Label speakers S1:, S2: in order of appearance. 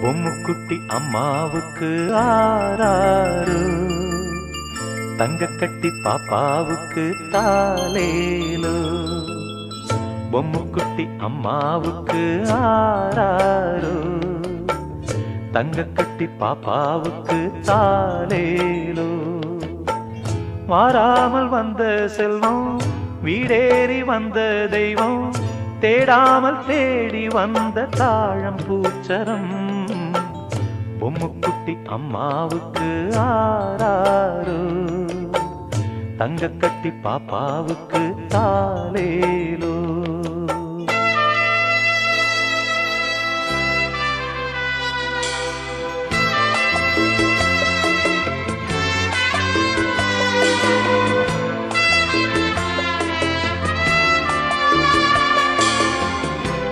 S1: பொம்முக்குட்டி அம்மாவுக்கு ஆராரு, தங்கக்கட்டி பாப்பாவுக்கு தாலேலோ. பொம்முக்குட்டி அம்மாவுக்கு ஆராரு, தங்கக்கட்டி பாப்பாவுக்கு தாலேலோ. மாறாமல் வந்த செல்வம், வீடேறி வந்த தெய்வம், தேடாமல் தேடி வந்த தாழம் பூச்சரம். பொம்முக்குட்டி அம்மாவுக்கு ஆராரு, தங்கக்கட்டி பாப்பாவுக்கு தாலேலோ.